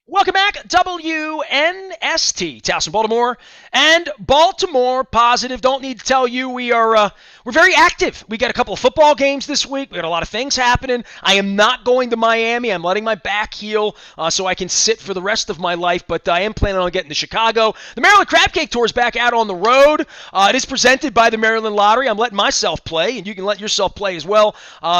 Welcome back, WNST, Towson, Baltimore, and Baltimore Positive. Don't need to tell you we're very active. We got a couple of football games this week. We got a lot of things happening. I am not going to Miami. I'm letting my back heal so I can sit for the rest of my life. But I am planning on getting to Chicago. The Maryland Crab Cake Tour is back out on the road. It is presented by the Maryland Lottery. I'm letting myself play, and you can let yourself play as well.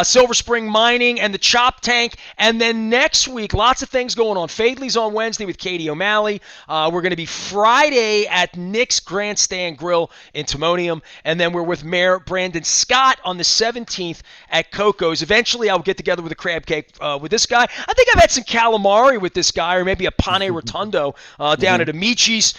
Silver Spring Mining and the Chop Tank, and then next week, lots of things going on. Fadley's on Wednesday with Katie O'Malley. We're going to be Friday at Nick's Grandstand Grill in Timonium. And then we're with Mayor Brandon Scott on the 17th at Coco's. Eventually, I'll get together with a crab cake with this guy. I think I've had some calamari with this guy, or maybe a pane rotundo down at Amici's.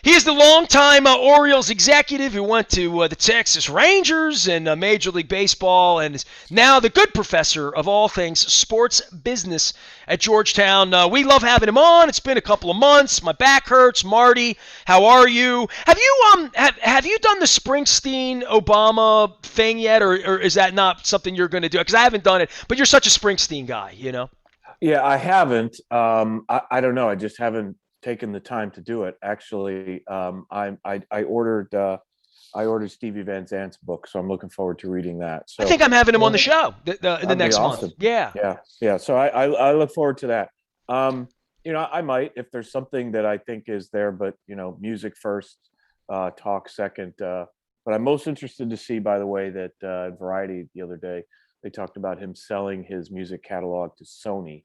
He is the longtime Orioles executive who went to the Texas Rangers and Major League Baseball, and is now the good professor of all things sports business at Georgetown. We love having him on. It's been a couple of months. My back hurts. Marty, how are you? Have you done the Springsteen Obama thing yet, or is that not something you're going to do? Because I haven't done it, but you're such a Springsteen guy, you know. Yeah, I haven't. I don't know. I just haven't taken the time to do it. Actually, I ordered Stevie Van Zandt's book, so I'm looking forward to reading that. I So think I'm having him on the show in the that'd be next month. awesome. Yeah. Yeah. So I look forward to that. I might if there's something that I think is there, but music first, talk second. But I'm most interested to see, by the way, that Variety the other day they talked about him selling his music catalog to Sony,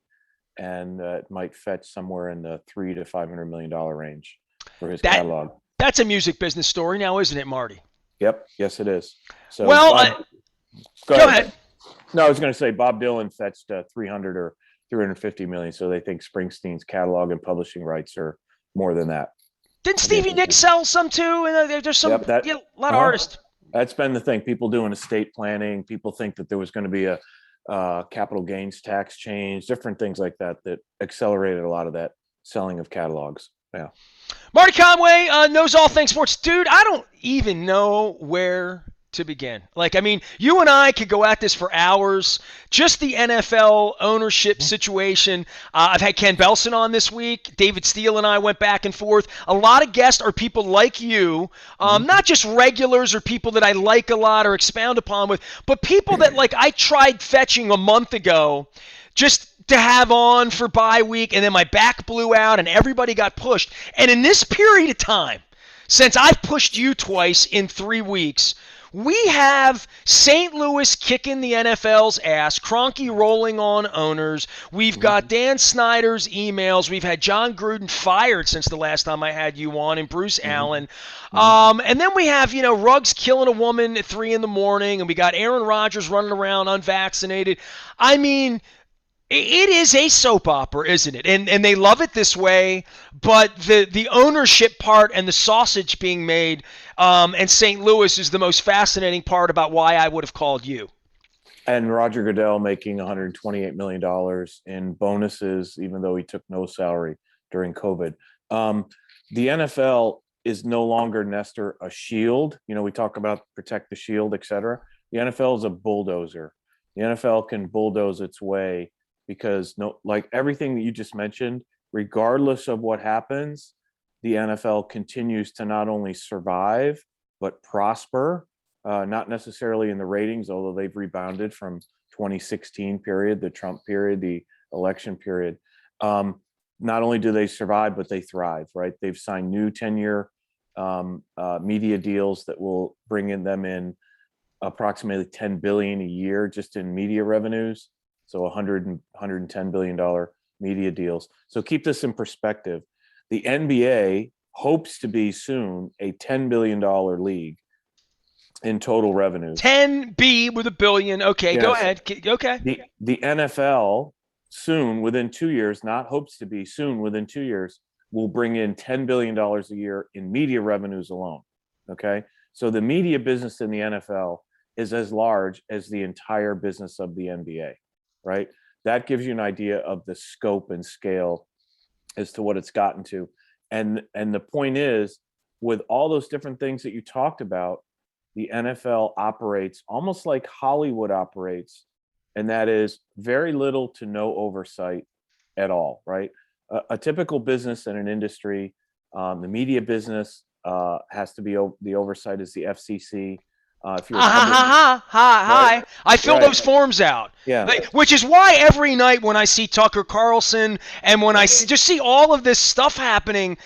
and it might fetch somewhere in the $300 to $500 million range for his That catalog. that's a music business story now, isn't it, Marty? Yep, yes, it is. So, Well, go go ahead. ahead. No, I was going to say Bob Dylan fetched 300 or 350 million, so they think Springsteen's catalog and publishing rights are more than that. Didn't I think. Stevie Nicks sell some too? And there's some Yep, that. a lot of Uh-huh. artists. That's been the thing. People doing estate planning. People think that there was going to be a capital gains tax change, different things like that that accelerated a lot of that selling of catalogs. Yeah. Marty Conway knows all things sports. Dude, I don't even know where to begin. Like, I mean, you and I could go at this for hours. Just the NFL ownership situation. I've had Ken Belson on this week. David Steele and I went back and forth. A lot of guests are people like you, Mm-hmm. not just regulars or people that I like a lot or expound upon with, but people that, like, I tried fetching a month ago just to have on for bye week, and then my back blew out and everybody got pushed. And in this period of time, since I've pushed you twice in 3 weeks, we have St. Louis kicking the NFL's ass, Kroenke rolling on owners. We've got Dan Snyder's emails. We've had John Gruden fired since the last time I had you on, and Bruce Mm-hmm. Allen. Mm-hmm. And then we have, Ruggs killing a woman at 3 in the morning, and we got Aaron Rodgers running around unvaccinated. I mean, it is a soap opera, isn't it? And they love it this way, but the ownership part and the sausage being made and St. Louis is the most fascinating part about why I would have called you. And Roger Goodell making $128 million in bonuses, even though he took no salary during COVID. The NFL is no longer, Nestor, a shield. We talk about protect the shield, et cetera. The NFL is a bulldozer. The NFL can bulldoze its way because, no, like everything that you just mentioned, regardless of what happens, the NFL continues to not only survive but prosper. Not necessarily in the ratings, although they've rebounded from 2016 period, the Trump period, the election period. Not only do they survive, but they thrive, right? They've signed new 10-year media deals that will bring in them in approximately 10 billion a year just in media revenues. So 110 billion dollar media deals. So keep this in perspective. The NBA hopes to be soon a $10 billion league in total revenues. 10B with a billion. Okay, go Yes. ahead. Okay. The NFL soon, within 2 years, not hopes to be soon, within 2 years, will bring in $10 billion a year in media revenues alone. Okay. So the media business in the NFL is as large as the entire business of the NBA, right? That gives you an idea of the scope and scale as to what it's gotten to. And the point is, with all those different things that you talked about, the NFL operates almost like Hollywood operates, and that is very little to no oversight at all, right? a typical business in an industry. The media business has to be the oversight is the FCC. If you're a public, right, Hi. I fill right, those forms out. yeah, Which is why every night when I see Tucker Carlson and when I just see all of this stuff happening,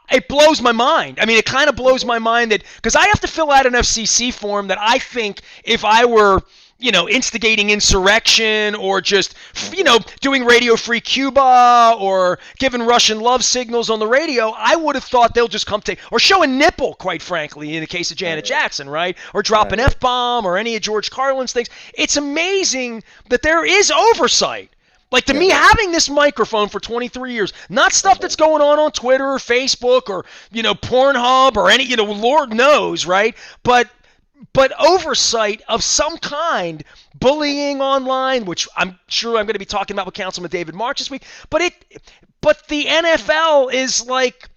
it blows my mind. I mean, it kind of blows my mind that because I have to fill out an FCC form that I think if I were instigating insurrection or just, doing Radio Free Cuba or giving Russian love signals on the radio, I would have thought they'll just come take, or show a nipple, quite frankly, in the case of Janet Jackson, right? Or drop an F-bomb or any of George Carlin's things. It's amazing that there is oversight. Like, to me, having this microphone for 23 years, not stuff that's going on Twitter or Facebook or, Pornhub or any, Lord knows, right? But oversight of some kind, bullying online, which I'm sure I'm going to be talking about with Councilman David March this week. But the NFL is like,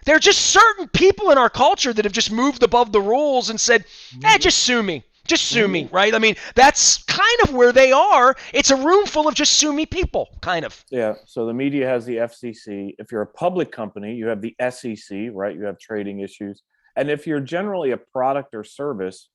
there are just certain people in our culture that have just moved above the rules and said, just sue me. Just sue me, right? I mean, that's kind of where they are. It's a room full of just sue me people, kind of. Yeah. So the media has the FCC. If you're a public company, you have the SEC, right? You have trading issues. And if you're generally a product or service,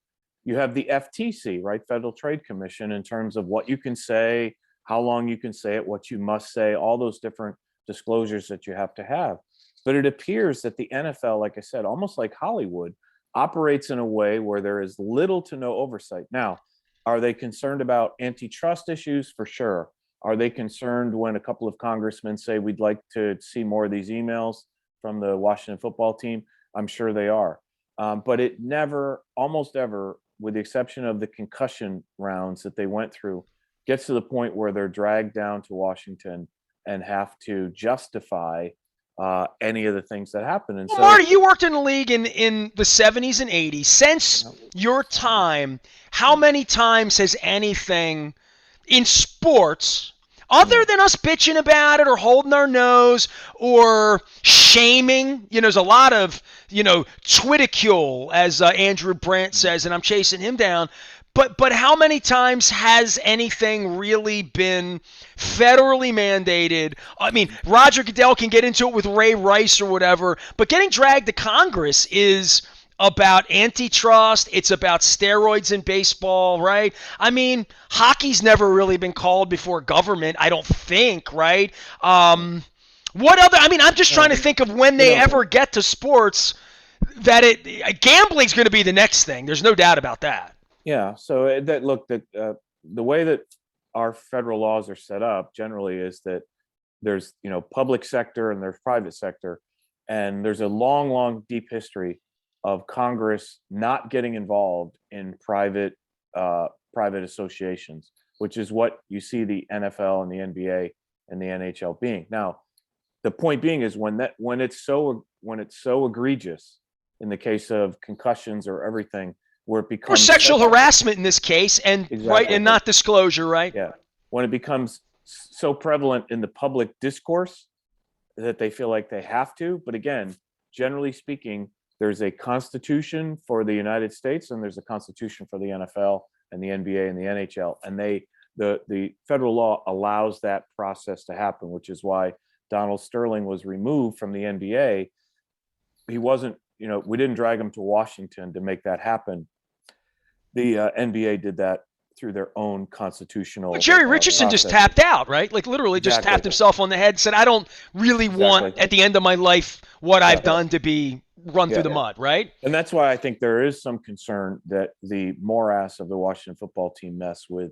you have the FTC, right? Federal Trade Commission, in terms of what you can say, how long you can say it, what you must say, all those different disclosures that you have to have. But it appears that the NFL, like I said, almost like Hollywood, operates in a way where there is little to no oversight. Now, are they concerned about antitrust issues? For sure. Are they concerned when a couple of congressmen say we'd like to see more of these emails from the Washington football team? I'm sure they are. But it never, almost ever, with the exception of the concussion rounds that they went through, gets to the point where they're dragged down to Washington and have to justify any of the things that happen. And Well, so, Marty, you worked in the league in the 70s and 80s. Since your time, how many times has anything in sports, other than us bitching about it or holding our nose or shaming, there's a lot of, twidicule, as Andrew Brandt says, and I'm chasing him down. But how many times has anything really been federally mandated? I mean, Roger Goodell can get into it with Ray Rice or whatever, but getting dragged to Congress is about antitrust. It's about steroids in baseball, right? I mean, hockey's never really been called before government, I don't think, right? What other? I mean, I'm just trying to think of when they ever get to sports that gambling's going to be the next thing. There's no doubt about that. yeah. So the way that our federal laws are set up generally is that there's public sector and there's private sector, and there's a long, deep history of Congress not getting involved in private associations, which is what you see the NFL and the NBA and the NHL being. Now, the point being is when it's so egregious in the case of concussions or everything, where it becomes or sexual harassment in this case, and exactly. Right, and not disclosure, right? Yeah, when it becomes so prevalent in the public discourse that they feel like they have to. But again, generally speaking, there's a constitution for the United States and there's a constitution for the NFL and the NBA and the NHL, and the federal law allows that process to happen, which is why Donald Sterling was removed from the NBA. He wasn't, we didn't drag him to Washington to make that happen. The NBA did that through their own constitutional. Well, Jerry Richardson process. just tapped out, right? Like literally just tapped himself on the head, said, I don't really want at the end of my life what I've done to be run through the mud, right? And that's why I think there is some concern that the morass of the Washington football team mess with,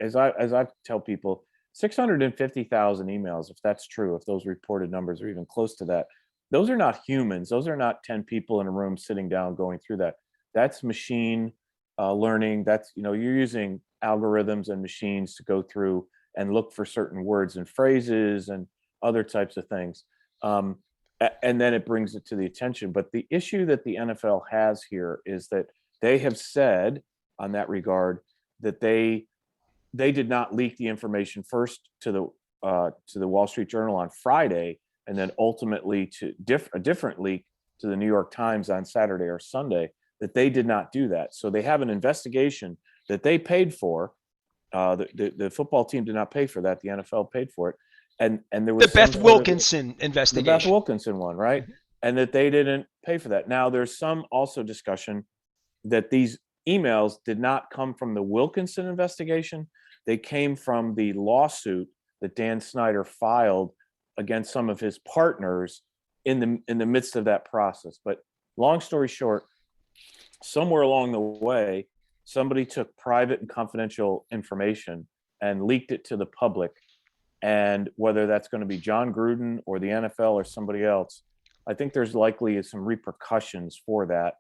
as I tell people, 650,000 emails, if that's true, if those reported numbers are even close to that, those are not humans. Those are not 10 people in a room sitting down going through that. That's machine learning. That's, you're using algorithms and machines to go through and look for certain words and phrases and other types of things. And then it brings it to the attention. But the issue that the NFL has here is that they have said on that regard that they did not leak the information first to the Wall Street Journal on Friday, and then ultimately to a different leak to the New York Times on Saturday or Sunday, that they did not do that. So they have an investigation that they paid for. The football team did not pay for that. The NFL paid for it. and there The was some Beth sort of Wilkinson the Beth investigation. Wilkinson one, right? And that they didn't pay for that. Now there's some also discussion that these emails did not come from the Wilkinson investigation. They came from the lawsuit that Dan Snyder filed against some of his partners in the midst of that process. But long story short, somewhere along the way, somebody took private and confidential information and leaked it to the public. And whether that's going to be John Gruden or the NFL or somebody else, I think there's likely some repercussions for that.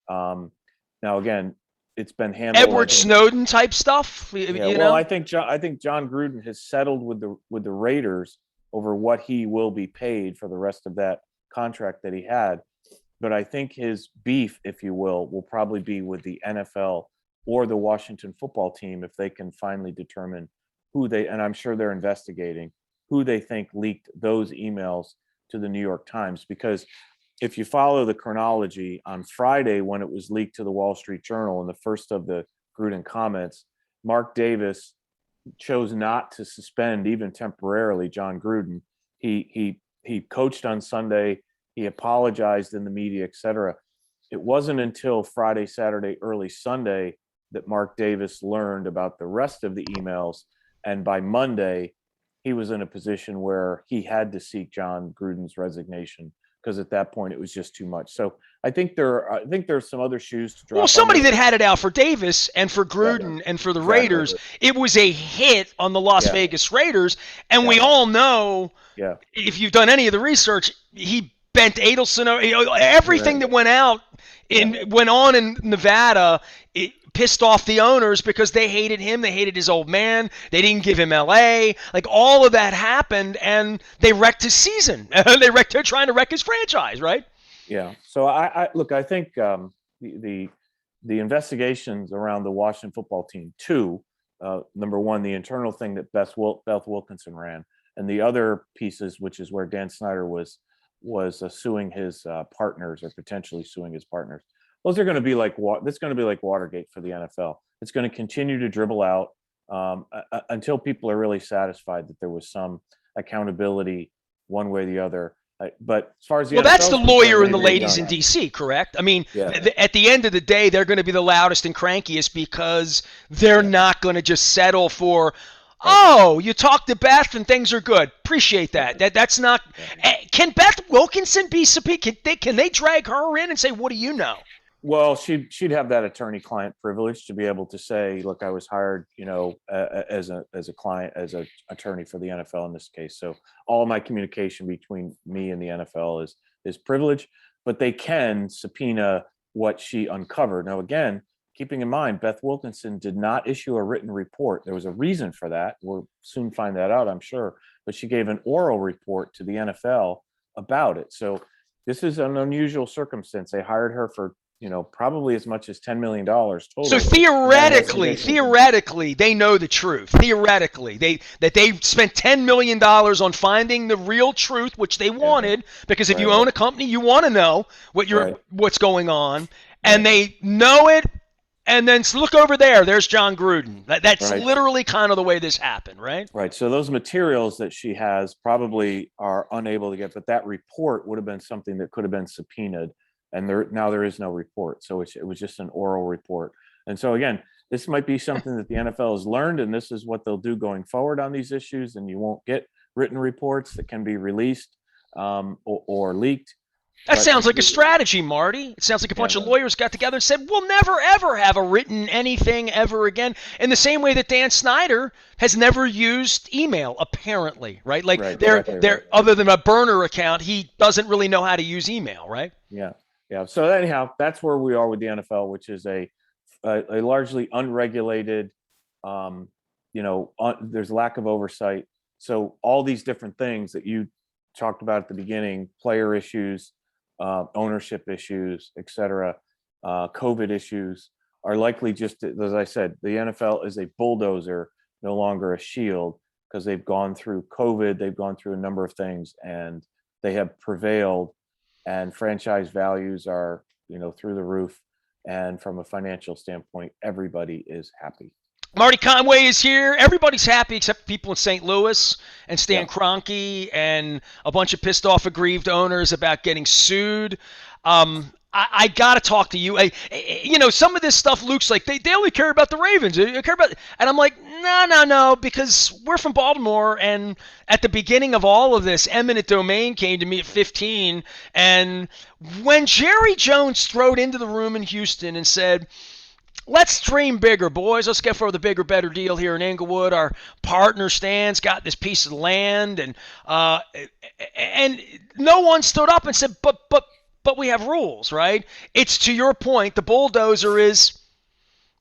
Now, again, it's been handled. Edward Snowden type stuff, Yeah, you well, know? I think John Gruden has settled with the Raiders over what he will be paid for the rest of that contract that he had. But I think his beef, if you will probably be with the NFL or the Washington football team if they can finally determine who they, and I'm sure they're investigating, who they think leaked those emails to the New York Times. Because if you follow the chronology, on Friday when it was leaked to the Wall Street Journal in the first of the Gruden comments, Mark Davis chose not to suspend even temporarily John Gruden. He coached on Sunday. He apologized in the media, etc. It wasn't until Friday, Saturday, early Sunday that Mark Davis learned about the rest of the emails, and by Monday, he was in a position where he had to seek John Gruden's resignation because at that point it was just too much. So I think there's some other shoes to Well, drop on somebody this. that had it out for Davis and for Yeah, Gruden and for the exactly. Raiders, it was a hit on the Las Yeah, Vegas Raiders. And yeah, we all know, yeah. if you've done any of the research, he bent Adelson. Everything Right. that went out Yeah, went on in Nevada. It pissed off the owners because they hated him. They hated his old man. They didn't give him LA. Like all of that happened, and they wrecked his season. They're trying to wreck his franchise, right? yeah. So I look. I think the the investigations around the Washington football team. Two, number one, the internal thing that Beth Wilkinson ran, and the other pieces, which is where Dan Snyder was suing his partners or potentially suing his partners. Those are going to be like that's going to be like Watergate for the NFL. It's going to continue to dribble out until people are really satisfied that there was some accountability one way or the other. But as far as the Well, that's NFL the is concerned, lawyer and they've the moved ladies on. in D.C., correct? I mean, Yeah, at the end of the day, they're going to be the loudest and crankiest because they're yeah, not going to just settle for, right, oh, you talked to Beth and things are good. Appreciate yeah, that. That's not. yeah. Can Beth Wilkinson be subpoenaed? Can they drag her in and say, what do you know? Well, she'd have that attorney-client privilege to be able to say, "Look, I was hired, as a client, as an attorney for the NFL in this case. So all my communication between me and the NFL is privileged." But they can subpoena what she uncovered. Now, again, keeping in mind, Beth Wilkinson did not issue a written report. There was a reason for that. We'll soon find that out, I'm sure. But she gave an oral report to the NFL about it. So this is an unusual circumstance. They hired her for probably as much as $10 million So total in that theoretically, investigation. theoretically, they know the truth. Theoretically, they spent $10 million on finding the real truth, which they Yeah, wanted, because if you right, own a company, you want to know right, what's going on, and right, they know it. And then look over there. There's John Gruden. That's right, literally kind of the way this happened, right? right. So those materials that she has probably are unable to get, but that report would have been something that could have been subpoenaed, and there is no report. So it was just an oral report. And so again, this might be something that the NFL has learned, and this is what they'll do going forward on these issues. And you won't get written reports that can be released or leaked. That But sounds like a strategy, Marty. It sounds like a yeah, bunch of lawyers got together and said, we'll never, ever have a written anything ever again. In the same way that Dan Snyder has never used email, apparently, right? Like, right, exactly right. other than a burner account, he doesn't really know how to use email, right? Yeah, yeah. So anyhow, that's where we are with the NFL, which is a largely unregulated. There's lack of oversight. So all these different things that you talked about at the beginning, player issues, ownership issues, etc., COVID issues, are likely just, as I said, the NFL is a bulldozer, no longer a shield, because they've gone through COVID, they've gone through a number of things, and they have prevailed, and franchise values are through the roof, and from a financial standpoint, everybody is happy. Marty Conway is here. Everybody's happy except people in St. Louis and Yeah. Stan Kroenke and a bunch of pissed off, aggrieved owners about getting sued. I got to talk to you. Some of this stuff, Luke's like, they only care about the Ravens. They care about, and I'm like, no, no, no, because we're from Baltimore, and at the beginning of all of this, eminent domain came to me at 15, and when Jerry Jones strode into the room in Houston and said, let's dream bigger, boys. Let's get for the bigger, better deal here in Inglewood. Our partner Stan's got this piece of land, and no one stood up and said, but we have rules, right? It's to your point. The bulldozer is,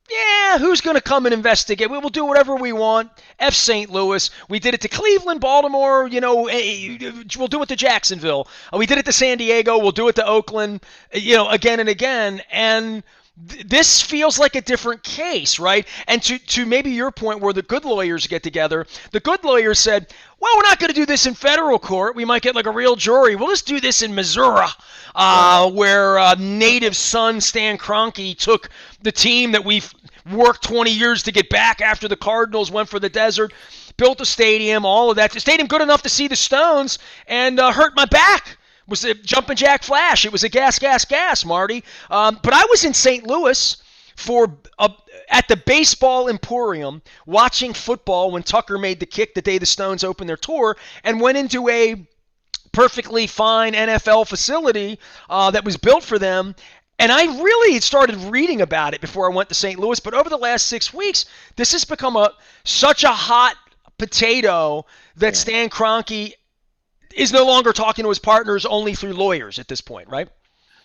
yeah, who's going to come and investigate? We will do whatever we want. F St. Louis. We did it to Cleveland, Baltimore. We'll do it to Jacksonville. We did it to San Diego. We'll do it to Oakland. Again and again. And this feels like a different case, right? And to maybe your point where the good lawyers get together, the good lawyers said, well, we're not going to do this in federal court. We might get like a real jury. We'll just do this in Missouri, where native son Stan Kroenke took the team that we've worked 20 years to get back after the Cardinals went for the desert, built a stadium, all of that. The stadium good enough to see the Stones, and hurt my back. Was a jumping jack flash. It was a gas, gas, gas, Marty. But I was in St. Louis at the Baseball Emporium watching football when Tucker made the kick the day the Stones opened their tour, and went into a perfectly fine NFL facility that was built for them. And I really started reading about it before I went to St. Louis. But over the last 6 weeks, this has become such a hot potato that Stan Kroenke is no longer talking to his partners, only through lawyers at this point, right?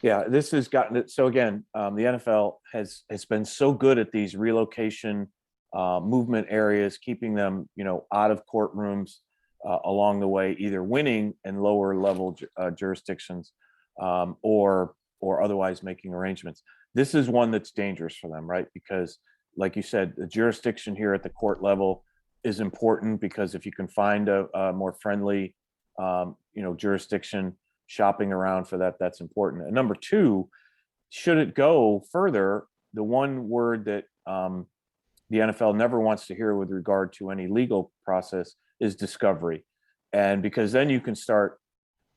Yeah, this has gotten it. So again, the NFL has been so good at these relocation movement areas, keeping them, out of courtrooms along the way, either winning in lower level jurisdictions or otherwise making arrangements. This is one that's dangerous for them, right? Because, like you said, the jurisdiction here at the court level is important, because if you can find a more friendly jurisdiction, shopping around for that, that's important. And number two, should it go further, the one word that the NFL never wants to hear with regard to any legal process is discovery. And because then you can start,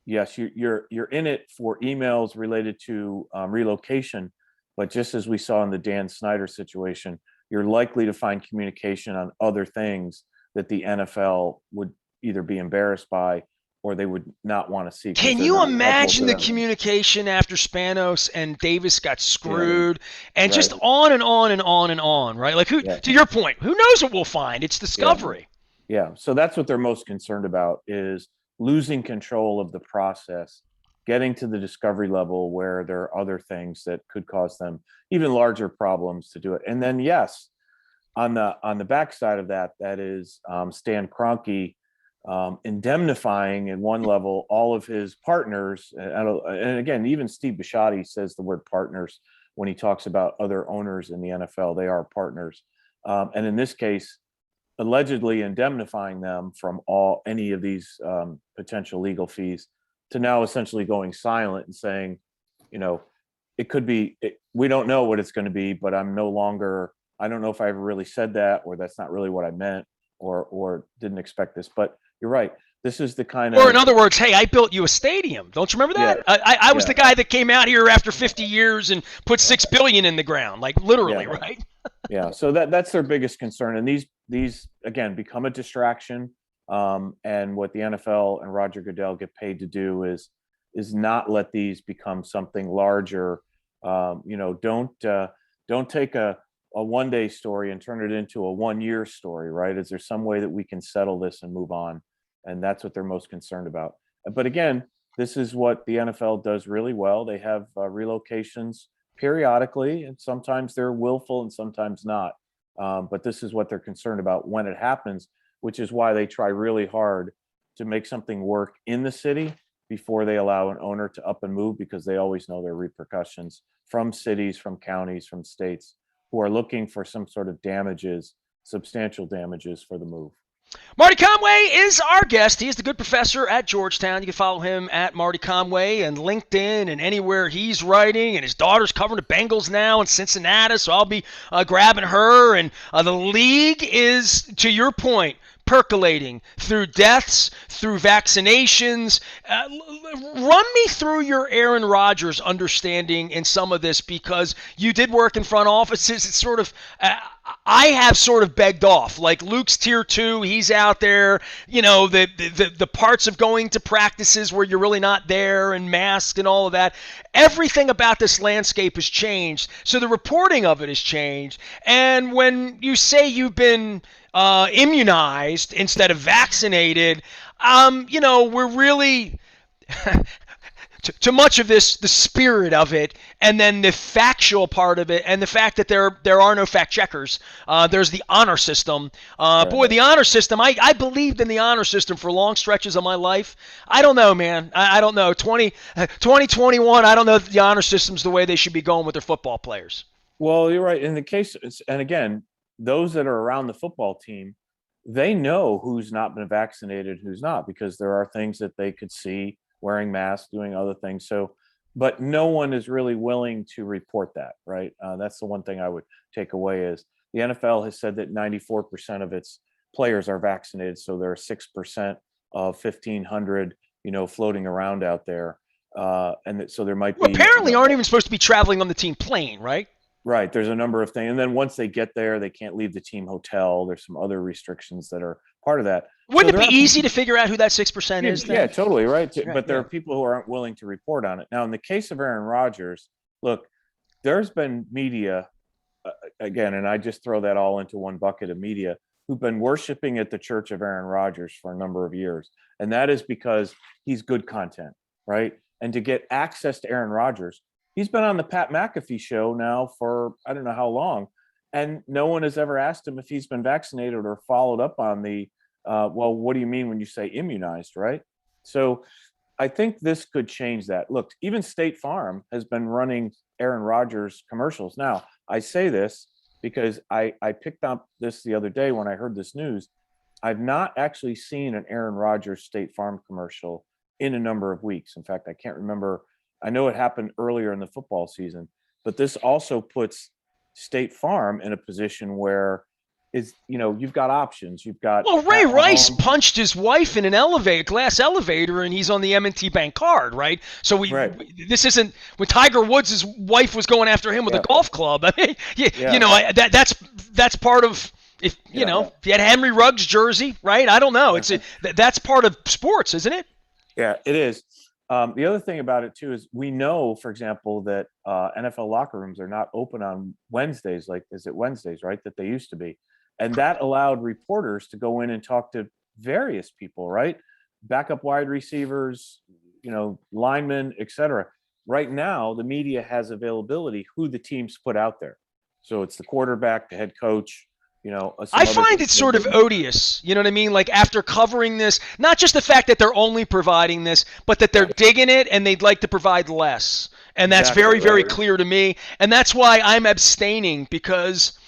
yes, you're in it for emails related to relocation, but just as we saw in the Dan Snyder situation, you're likely to find communication on other things that the NFL would either be embarrassed by or they would not want to see. Can you imagine the communication after Spanos and Davis got screwed, and just on and on and on and on, right? Like, to your point, who knows what we'll find? It's discovery. Yeah. So that's what they're most concerned about, is losing control of the process, getting to the discovery level where there are other things that could cause them even larger problems to do it. And then, yes, on the backside of that, that is Stan Kroenke indemnifying in one level all of his partners. And again, even Steve Bisciotti says the word partners when he talks about other owners in the NFL. They are partners. And in this case, allegedly indemnifying them from any of these potential legal fees, to now essentially going silent and saying, it could be, we don't know what it's going to be, but I don't know if I ever really said that, or that's not really what I meant, or didn't expect this. But you're right. This is the kind of, or in other words, hey, I built you a stadium. Don't you remember that? Yeah. I was the guy that came out here after 50 years and put $6 billion in the ground, like literally, right? Yeah. So that's their biggest concern. And these again become a distraction. And what the NFL and Roger Goodell get paid to do is not let these become something larger. Don't take a 1-day story and turn it into a 1-year story, right? Is there some way that we can settle this and move on? And that's what they're most concerned about. But again, this is what the NFL does really well. They have relocations periodically, and sometimes they're willful and sometimes not. But this is what they're concerned about when it happens, which is why they try really hard to make something work in the city before they allow an owner to up and move, because they always know there are repercussions from cities, from counties, from states who are looking for some sort of damages, substantial damages for the move. Marty Conway is our guest. He is the good professor at Georgetown. You can follow him at Marty Conway and LinkedIn and anywhere he's writing. And his daughter's covering the Bengals now in Cincinnati, so I'll be grabbing her. And the league is, to your point, percolating through deaths, through vaccinations. Run me through your Aaron Rodgers understanding in some of this because you did work in front offices. It's sort of I have sort of begged off. Like Luke's tier 2, he's out there. The parts of going to practices where you're really not there and masked and all of that. Everything about this landscape has changed. So the reporting of it has changed. And when you say you've been immunized instead of vaccinated, we're really to much of this, the spirit of it, and then the factual part of it, and the fact that there are no fact checkers. There's the honor system. Boy, the honor system. I believed in the honor system for long stretches of my life. I don't know, man. I don't know. 2021. I don't know if the honor system's the way they should be going with their football players. Well, you're right. In the case, and again, those that are around the football team, they know who's not been vaccinated, who's not, because there are things that they could see wearing masks, doing other things. So, but no one is really willing to report that, right? That's the one thing I would take away is the NFL has said that 94% of its players are vaccinated. So there are 6% of 1,500, floating around out there. So there might be. Apparently aren't even supposed to be traveling on the team plane, right? Right. There's a number of things. And then once they get there, they can't leave the team hotel. There's some other restrictions that are part of that. Wouldn't it be easy to figure out who that 6% is then? Yeah, totally. Right. But there are people who aren't willing to report on it. Now, in the case of Aaron Rodgers, look, there's been media, again, and I just throw that all into one bucket of media, who've been worshiping at the church of Aaron Rodgers for a number of years. And that is because he's good content, right? And to get access to Aaron Rodgers, he's been on the Pat McAfee show now for I don't know how long, and no one has ever asked him if he's been vaccinated or followed up on the, well, what do you mean when you say immunized, right? So I think this could change that. Look, even State Farm has been running Aaron Rodgers commercials. Now, I say this because I picked up this the other day when I heard this news. I've not actually seen an Aaron Rodgers State Farm commercial in a number of weeks. In fact, I can't remember. I know it happened earlier in the football season, but this also puts State Farm in a position where you've got options. You've got Ray Rice punched his wife in an glass elevator, and he's on the M&T Bank card, right? So this isn't when Tiger Woods' wife was going after him with a golf club. I mean, that's part of if you had Henry Ruggs jersey, right? I don't know. That's part of sports, isn't it? Yeah, it is. The other thing about it too is we know, for example, that NFL locker rooms are not open on Wednesdays, right? That they used to be. And that allowed reporters to go in and talk to various people, right? Backup wide receivers, linemen, etc. Right now, the media has availability who the teams put out there. So it's the quarterback, the head coach, I find it sort of odious. You know what I mean? Like after covering this, not just the fact that they're only providing this, but that they're digging it and they'd like to provide less. And that's very, very clear to me. And that's why I'm abstaining because,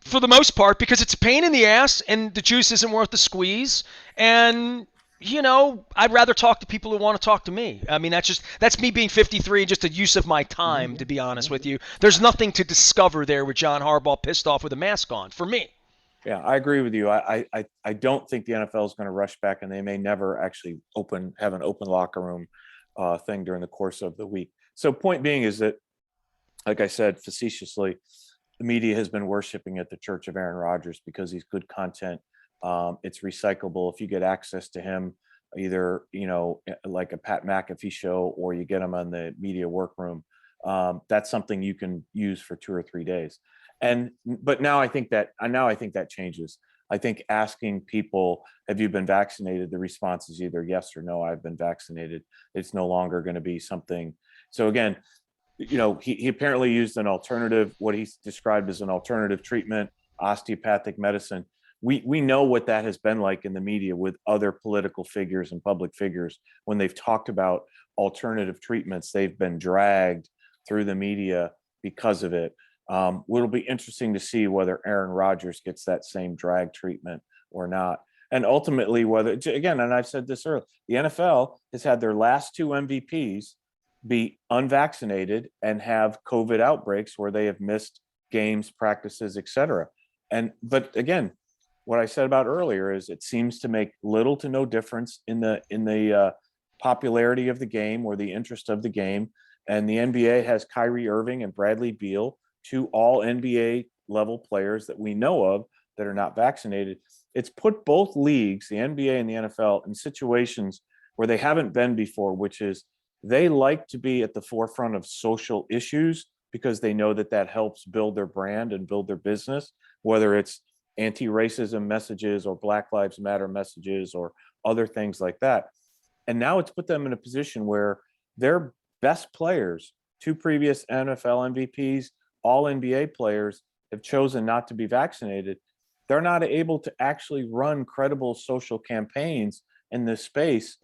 for the most part, because it's a pain in the ass and the juice isn't worth the squeeze. And, I'd rather talk to people who want to talk to me. I mean, that's me being 53, just a use of my time, to be honest with you. There's nothing to discover there with John Harbaugh pissed off with a mask on, for me. Yeah, I agree with you. I don't think the NFL is going to rush back, and they may never actually have an open locker room thing during the course of the week. So point being is that, like I said, facetiously, the media has been worshiping at the church of Aaron Rodgers because he's good content. It's recyclable. If you get access to him, either, like a Pat McAfee show, or you get him on the media workroom, that's something you can use for 2 or 3 days. But now I think that changes. I think asking people, have you been vaccinated? The response is either yes or no, I've been vaccinated. It's no longer going to be something. So again, he apparently used an alternative, what he described as an alternative treatment, osteopathic medicine. We know what that has been like in the media with other political figures and public figures. When they've talked about alternative treatments, they've been dragged through the media because of it. It'll be interesting to see whether Aaron Rodgers gets that same drag treatment or not. And ultimately, whether again, and I've said this earlier, the NFL has had their last two MVPs be unvaccinated and have COVID outbreaks where they have missed games, practices, etc. And but again, what I said about earlier is it seems to make little to no difference in the popularity of the game or the interest of the game. And the NBA has Kyrie Irving and Bradley Beal, two all NBA level players that we know of that are not vaccinated. It's put both leagues, the NBA and the NFL, in situations where they haven't been before, which is they like to be at the forefront of social issues because they know that that helps build their brand and build their business, whether it's anti-racism messages or Black Lives Matter messages or other things like that. And now it's put them in a position where their best players, two previous NFL MVPs, all NBA players, have chosen not to be vaccinated. They're not able to actually run credible social campaigns in this space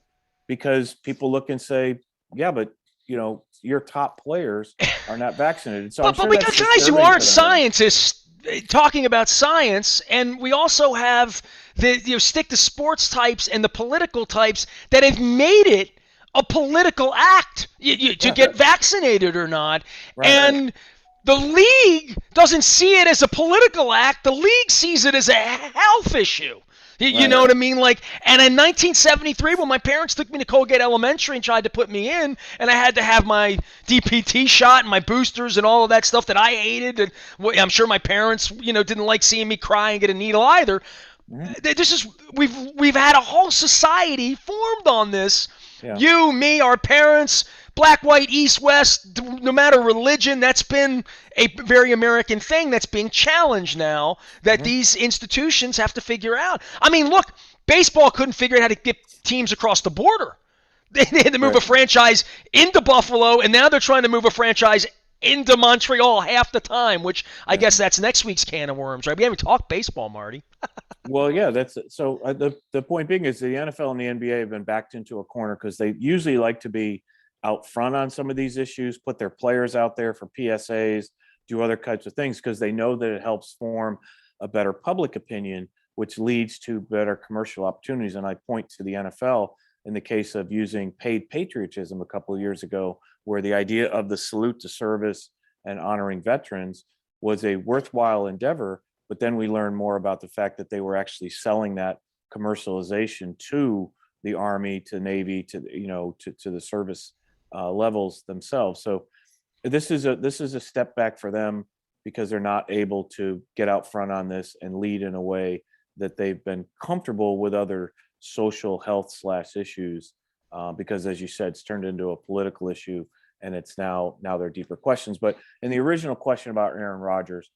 because people look and say, yeah, but your top players are not vaccinated. So but we got guys who aren't scientists talking about science, and we also have the stick to sports types and the political types that have made it a political act to get vaccinated or not. Right. And the league doesn't see it as a political act. The league sees it as a health issue. You know what I mean? Like, and in 1973, when my parents took me to Colgate Elementary and tried to put me in, and I had to have my DPT shot and my boosters and all of that stuff that I hated, and I'm sure my parents, didn't like seeing me cry and get a needle either. This is we've had a whole society formed on this. Yeah. You, me, our parents, black, white, east, west, no matter religion, that's been a very American thing that's being challenged now that these institutions have to figure out. I mean, look, baseball couldn't figure out how to get teams across the border. They had to move a franchise into Buffalo, and now they're trying to move a franchise into Montreal half the time, which I guess that's next week's can of worms, right? We haven't talked baseball, Marty. Well, yeah, that's so. The point being is the NFL and the NBA have been backed into a corner because they usually like to be out front on some of these issues, put their players out there for PSAs, do other types of things because they know that it helps form a better public opinion, which leads to better commercial opportunities. And I point to the NFL in the case of using paid patriotism a couple of years ago, where the idea of the salute to service and honoring veterans was a worthwhile endeavor. But then we learned more about the fact that they were actually selling that commercialization to the Army, to Navy, to the service levels themselves. So this is a step back for them because they're not able to get out front on this and lead in a way that they've been comfortable with other social health / issues because, as you said, it's turned into a political issue, and it's now there are deeper questions. But in the original question about Aaron Rodgers,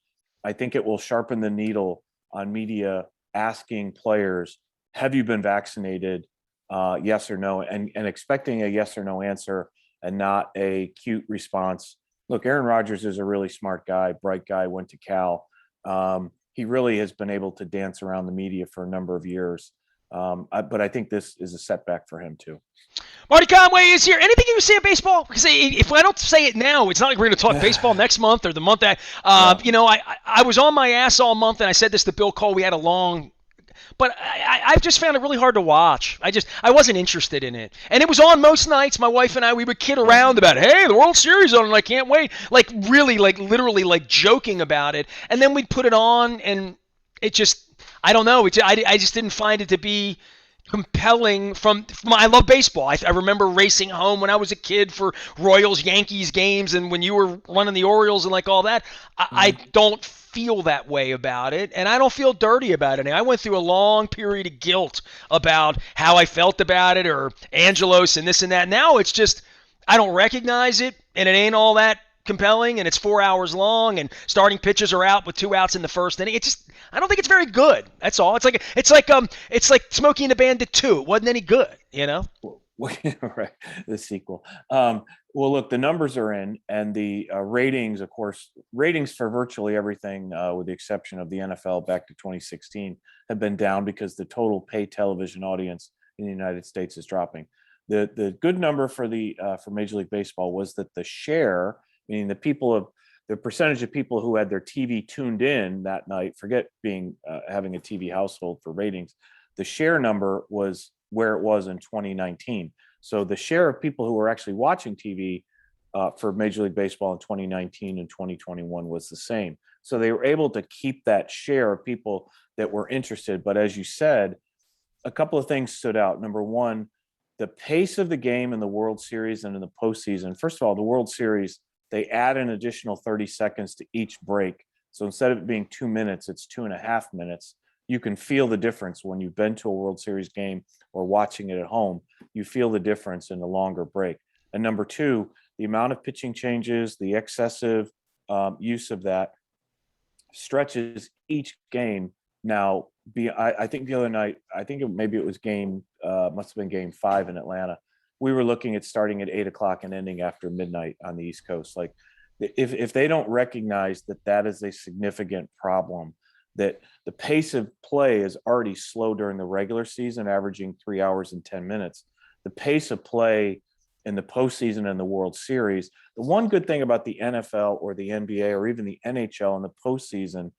I think it will sharpen the needle on media asking players, have you been vaccinated? Yes or no, and expecting a yes or no answer and not a cute response. Look, Aaron Rodgers is a really smart guy, bright guy, went to Cal. He really has been able to dance around the media for a number of years. But I think this is a setback for him too. Marty Conway is here. Anything you can say about baseball? Because if I don't say it now, it's not like we're going to talk baseball next month or the month that. I was on my ass all month, and I said this to Bill Cole. We had a long, but I've just found it really hard to watch. I wasn't interested in it, and it was on most nights. My wife and I, we would kid around about, hey, the World Series on, and I can't wait. Like really, like literally, like joking about it, and then we'd put it on, and it just, I don't know. I just didn't find it to be compelling I love baseball. I remember racing home when I was a kid for Royals-Yankees games, and when you were running the Orioles and like all that. I don't feel that way about it, and I don't feel dirty about it. I went through a long period of guilt about how I felt about it, or Angelos and this and that. Now it's just, I don't recognize it, and it ain't all that compelling, and it's 4 hours long, and starting pitchers are out with 2 outs in the first inning. I don't think it's very good. That's all. It's like Smokey and the Bandit 2. It wasn't any good, Right, the sequel. Well, look, the numbers are in, and the ratings, of course, ratings for virtually everything, with the exception of the NFL back to 2016, have been down because the total pay television audience in the United States is dropping. The good number for Major League Baseball was that the share, meaning the percentage of people who had their TV tuned in that night, forget having a TV household for ratings, the share number was where it was in 2019. So the share of people who were actually watching TV for Major League Baseball in 2019 and 2021 was the same. So they were able to keep that share of people that were interested. But as you said, a couple of things stood out. Number one, the pace of the game in the World Series and in the postseason. First of all, the World Series, they add an additional 30 seconds to each break. So instead of it being 2 minutes, it's 2.5 minutes. You can feel the difference when you've been to a World Series game or watching it at home. You feel the difference in the longer break. And number two, the amount of pitching changes, the excessive use of that stretches each game. Now, I think the other night, I think maybe it was must have been game 5 in Atlanta. We were looking at starting at 8 o'clock and ending after midnight on the East Coast. Like, if they don't recognize that that is a significant problem, that the pace of play is already slow during the regular season, averaging 3 hours and 10 minutes. The pace of play in the postseason and the World Series. The one good thing about the NFL or the NBA or even the NHL in the postseason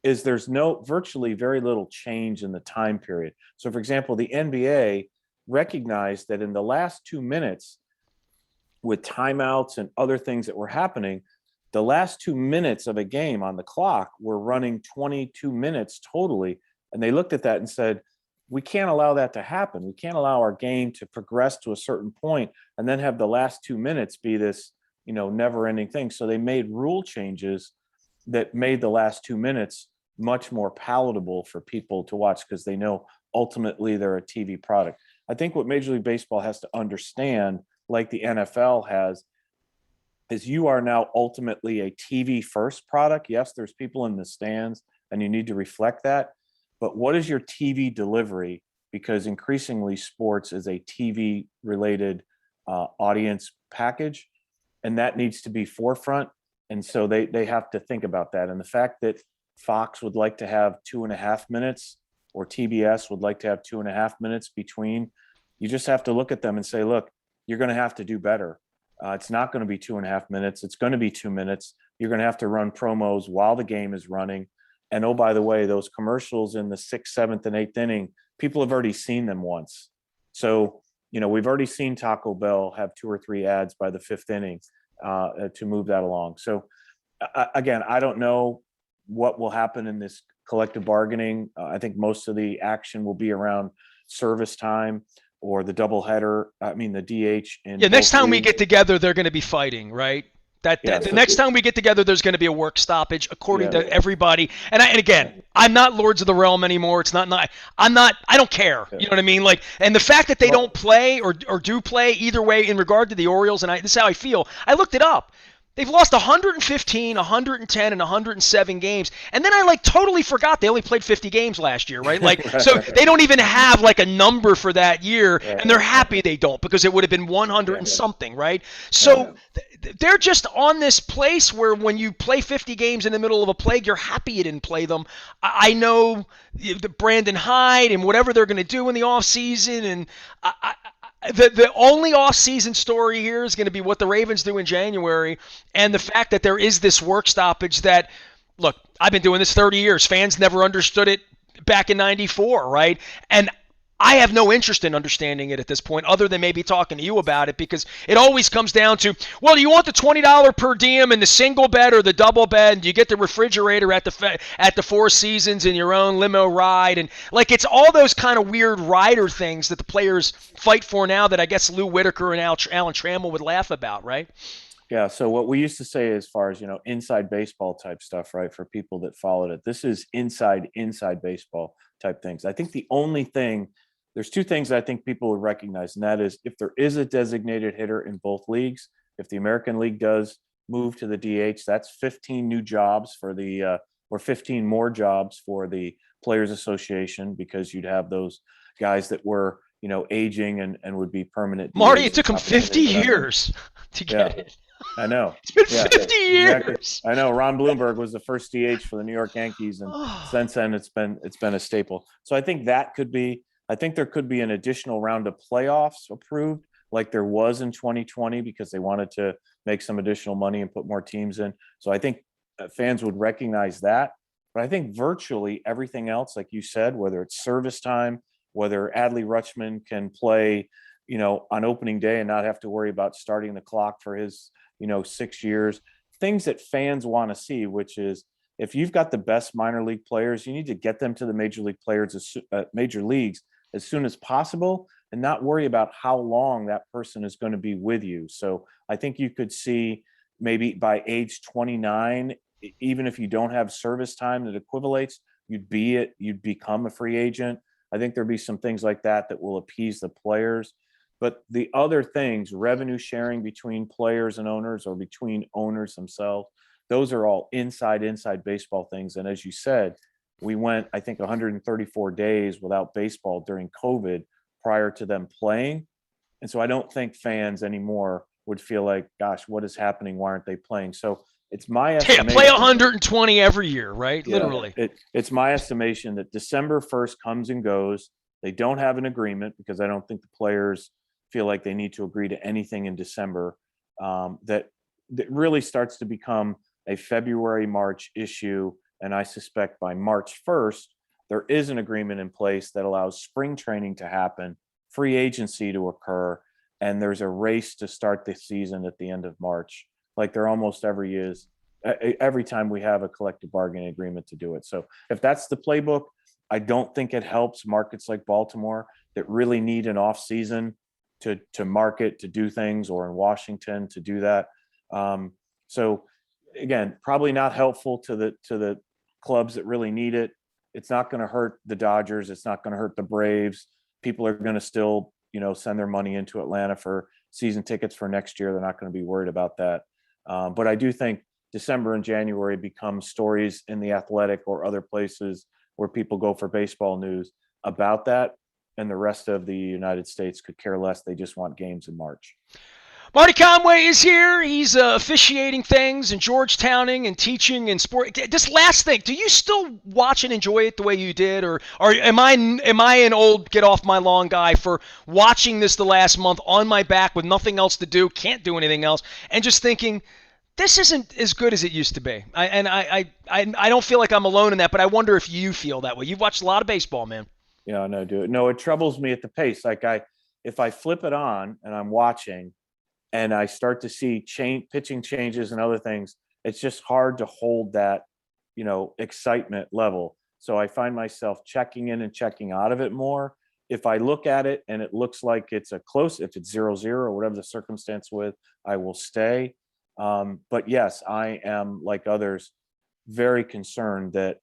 is there's virtually very little change in the time period. So, for example, the NBA recognized that in the last 2 minutes, with timeouts and other things that were happening, the last 2 minutes of a game on the clock were running 22 minutes totally. And they looked at that and said, we can't allow that to happen. We can't allow our game to progress to a certain point and then have the last 2 minutes be this, never ending thing. So they made rule changes that made the last 2 minutes much more palatable for people to watch because they know ultimately they're a TV product. I think what Major League Baseball has to understand, like the NFL has, is you are now ultimately a TV first product. Yes, there's people in the stands and you need to reflect that. But what is your TV delivery? Because increasingly sports is a TV related audience package, and that needs to be forefront. And so they have to think about that. And the fact that Fox would like to have 2.5 minutes or TBS would like to have 2.5 minutes between, you just have to look at them and say, look, you're going to have to do better. It's not going to be 2.5 minutes. It's going to be 2 minutes. You're going to have to run promos while the game is running. And oh, by the way, those commercials in the 6th, 7th, and 8th inning, people have already seen them once. So, we've already seen Taco Bell have 2 or 3 ads by the 5th inning to move that along. So, again, I don't know what will happen in this collective bargaining. I think most of the action will be around service time or the doubleheader. The DH. Yeah, next time we get together, they're going to be fighting, right? The next time we get together, there's going to be a work stoppage, according to everybody. And again, I'm not Lords of the Realm anymore. It's not. I don't care. You know what I mean? Like, and the fact that they don't play or do play either way in regard to the Orioles, and this is how I feel. I looked it up. They've lost 115, 110, and 107 games. And then I totally forgot they only played 50 games last year, right? So they don't even have a number for that year, and they're happy they don't because it would have been 100 and something, right? So they're just on this place where when you play 50 games in the middle of a plague, you're happy you didn't play them. I know the Brandon Hyde and whatever they're going to do in the offseason, and the only off-season story here is going to be what the Ravens do in January, and the fact that there is this work stoppage that, look, I've been doing this 30 years. Fans never understood it back in 94, right? And I have no interest in understanding it at this point other than maybe talking to you about it, because it always comes down to, well, do you want the $20 per diem in the single bed or the double bed? Do you get the refrigerator at the Four Seasons in your own limo ride? And it's all those kind of weird rider things that the players fight for now that I guess Lou Whitaker and Alan Trammell would laugh about, right? Yeah. So what we used to say as far as, inside baseball type stuff, right, for people that followed it, this is inside baseball type things. I think there's 2 things I think people would recognize, and that is if there is a designated hitter in both leagues, if the American League does move to the DH, that's 15 new jobs for or 15 more jobs for the Players Association, because you'd have those guys that were, aging and would be permanent. Marty, it took them 50 years to get it. I know. It's been 50 years. Exactly. I know. Ron Bloomberg was the first DH for the New York Yankees, and since then it's been a staple. So I think there could be an additional round of playoffs approved, like there was in 2020, because they wanted to make some additional money and put more teams in. So I think fans would recognize that. But I think virtually everything else, like you said, whether it's service time, whether Adley Rutschman can play, on opening day and not have to worry about starting the clock for his, 6 years, things that fans want to see, which is if you've got the best minor league players, you need to get them to the major leagues as soon as possible and not worry about how long that person is going to be with you. So I think you could see maybe by age 29, even if you don't have service time that equivalates, you'd become a free agent. I think there'll be some things like that that will appease the players. But the other things, revenue sharing between players and owners or between owners themselves, those are all inside baseball things. And as you said, we went, I think, 134 days without baseball during COVID prior to them playing. And so I don't think fans anymore would feel like, gosh, what is happening? Why aren't they playing? So it's my estimation. Yeah, play 120 every year, right? Yeah, literally. It's my estimation that December 1st comes and goes. They don't have an agreement because I don't think the players feel like they need to agree to anything in December. That really starts to become a February, March issue. And I suspect by March 1st, there is an agreement in place that allows spring training to happen, free agency to occur, and there's a race to start the season at the end of March, like there almost every time we have a collective bargaining agreement to do it. So if that's the playbook, I don't think it helps markets like Baltimore that really need an off season to market, to do things, or in Washington to do that. So again, probably not helpful to the clubs that really need it. It's not going to hurt the Dodgers. It's not going to hurt the Braves. People are going to still, send their money into Atlanta for season tickets for next year. They're not going to be worried about that. But I do think December and January become stories in the Athletic or other places where people go for baseball news about that. And the rest of the United States could care less. They just want games in March. Marty Conway is here. He's officiating things and Georgetowning and teaching and sport. Just last thing, do you still watch and enjoy it the way you did, or am I an old get off my lawn guy for watching this the last month on my back with nothing else to do, can't do anything else, and just thinking this isn't as good as it used to be? I don't feel like I'm alone in that, but I wonder if you feel that way. You've watched a lot of baseball, man. Yeah, no, dude. No, it troubles me at the pace. If I flip it on and I'm watching, and I start to see pitching changes and other things, it's just hard to hold that, excitement level. So I find myself checking in and checking out of it more. If I look at it and it looks like it's if it's 0-0 or whatever the circumstance with, I will stay. But yes, I am, like others, very concerned that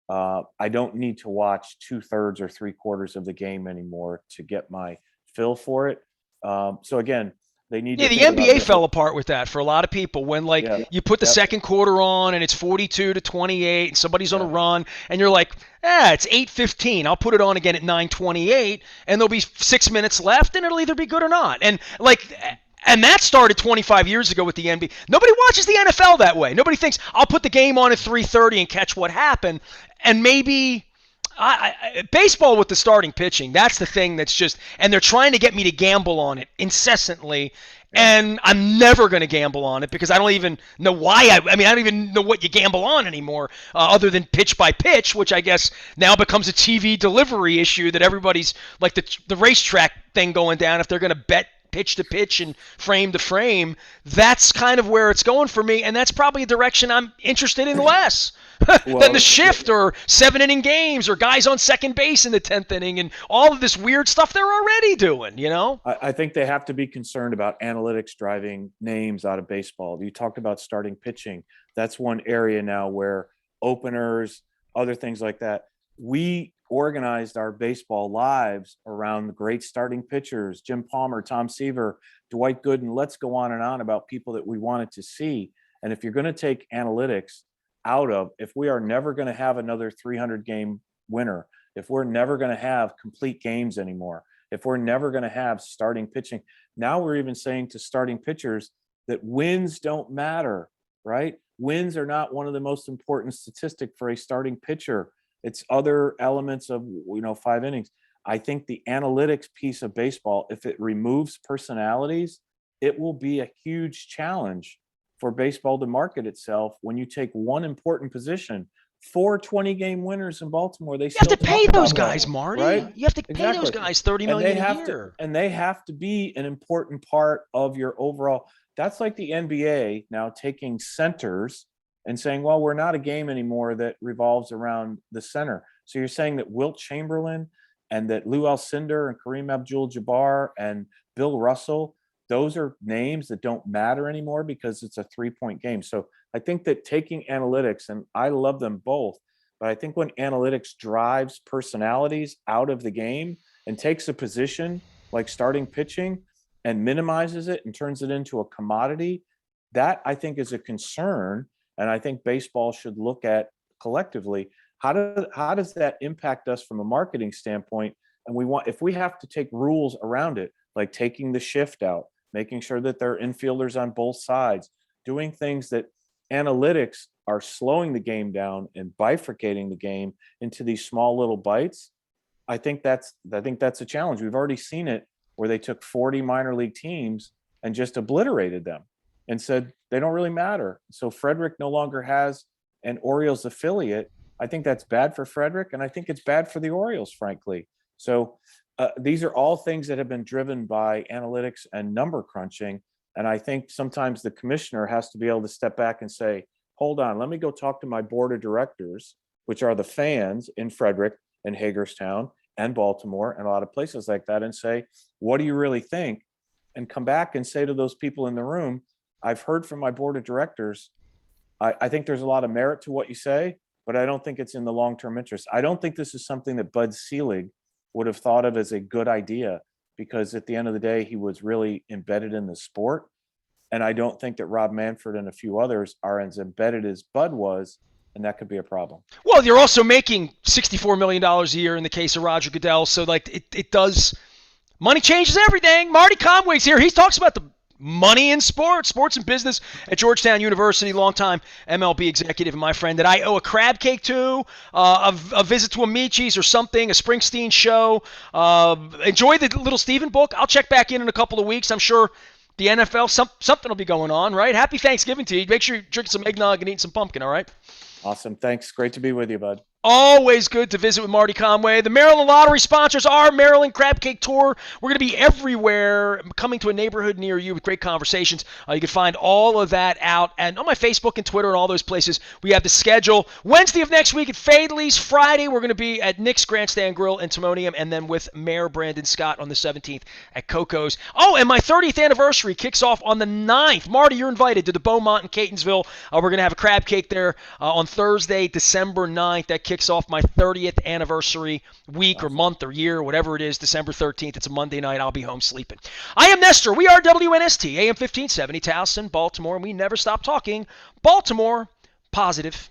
I don't need to watch 2/3 or 3/4 of the game anymore to get my fill for it. So again, they need to Yeah, the think about NBA that. fell apart with that for a lot of people when you put the second quarter on and it's 42-28 and somebody's on a run and you're like, it's 8:15. I'll put it on again at 9:28 and there'll be 6 minutes left and it'll either be good or not. And that started 25 years ago with the NBA. Nobody watches the NFL that way. Nobody thinks I'll put the game on at 3:30 and catch what happened. And maybe baseball with the starting pitching, that's the thing that's just, and they're trying to get me to gamble on it incessantly, and I'm never going to gamble on it because I don't even know why. I don't even know what you gamble on anymore, other than pitch by pitch, which I guess now becomes a TV delivery issue that everybody's like the racetrack thing going down. If they're going to bet pitch to pitch and frame to frame, that's kind of where it's going for me, and that's probably a direction I'm interested in less than the shift or 7-inning games or guys on second base in the 10th inning and all of this weird stuff they're already doing, I think they have to be concerned about analytics driving names out of baseball. You talked about starting pitching. That's one area now where openers, other things like that, we organized our baseball lives around the great starting pitchers, Jim Palmer, Tom Seaver, Dwight Gooden. Let's go on and on about people that we wanted to see. And if you're going to take analytics if we are never going to have another 300 game winner, if we're never going to have complete games anymore, if we're never going to have starting pitching, now we're even saying to starting pitchers that wins don't matter, right? Wins are not one of the most important statistic for a starting pitcher. It's other elements of, 5 innings. I think the analytics piece of baseball, if it removes personalities, it will be a huge challenge for baseball to market itself when you take one important position 4 20-game winners in Baltimore. They You have still to pay talk those about guys, them, Marty. right? You have to pay those Exactly. guys $30 million a year. And they have to be an important part of your overall. That's like the NBA now taking centers and saying, well, we're not a game anymore that revolves around the center. So you're saying that Wilt Chamberlain and that Lou Alcindor and Kareem Abdul-Jabbar and Bill Russell, those are names that don't matter anymore because it's a 3-point game. So I think that taking analytics, and I love them both, but I think when analytics drives personalities out of the game and takes a position like starting pitching and minimizes it and turns it into a commodity, that I think is a concern. And I think baseball should look at collectively, how does that impact us from a marketing standpoint? And if we have to take rules around it, like taking the shift out, making sure that there are infielders on both sides, doing things that analytics are slowing the game down and bifurcating the game into these small little bites. I think that's a challenge. We've already seen it where they took 40 minor league teams and just obliterated them and said they don't really matter. So Frederick no longer has an Orioles affiliate. I think that's bad for Frederick, and I think it's bad for the Orioles, frankly. So these are all things that have been driven by analytics and number crunching. And I think sometimes the commissioner has to be able to step back and say, hold on, let me go talk to my board of directors, which are the fans in Frederick and Hagerstown and Baltimore and a lot of places like that, and say, what do you really think? And come back and say to those people in the room, I've heard from my board of directors. I think there's a lot of merit to what you say, but I don't think it's in the long-term interest. I don't think this is something that Bud Selig would have thought of as a good idea, because at the end of the day, he was really embedded in the sport. And I don't think that Rob Manfred and a few others are as embedded as Bud was, and that could be a problem. Well, you're also making $64 million a year in the case of Roger Goodell, so like it does. Money changes everything. Marty Conway's here. He talks about the money in sports and business at Georgetown University, longtime MLB executive and my friend that I owe a crab cake to, a visit to a Michi's or something, a Springsteen show. Enjoy the Little Steven book. I'll check back in a couple of weeks. I'm sure the NFL, something will be going on, right? Happy Thanksgiving to you. Make sure you drink some eggnog and eat some pumpkin, all right? Awesome. Thanks. Great to be with you, bud. Always good to visit with Marty Conway. The Maryland Lottery sponsors our Maryland Crab Cake Tour. We're going to be everywhere, coming to a neighborhood near you with great conversations. You can find all of that out and on my Facebook and Twitter and all those places. We have the schedule. Wednesday of next week at Fadley's. Friday, we're going to be at Nick's Grandstand Grill in Timonium, and then with Mayor Brandon Scott on the 17th at Coco's. Oh, and my 30th anniversary kicks off on the 9th. Marty, you're invited to the Beaumont in Catonsville. We're going to have a crab cake there on Thursday, December 9th. That kicks off my 30th anniversary week or month or year, whatever it is, December 13th. It's a Monday night. I'll be home sleeping. I am Nestor. We are WNST, AM 1570, Towson, Baltimore, and we never stop talking Baltimore positive.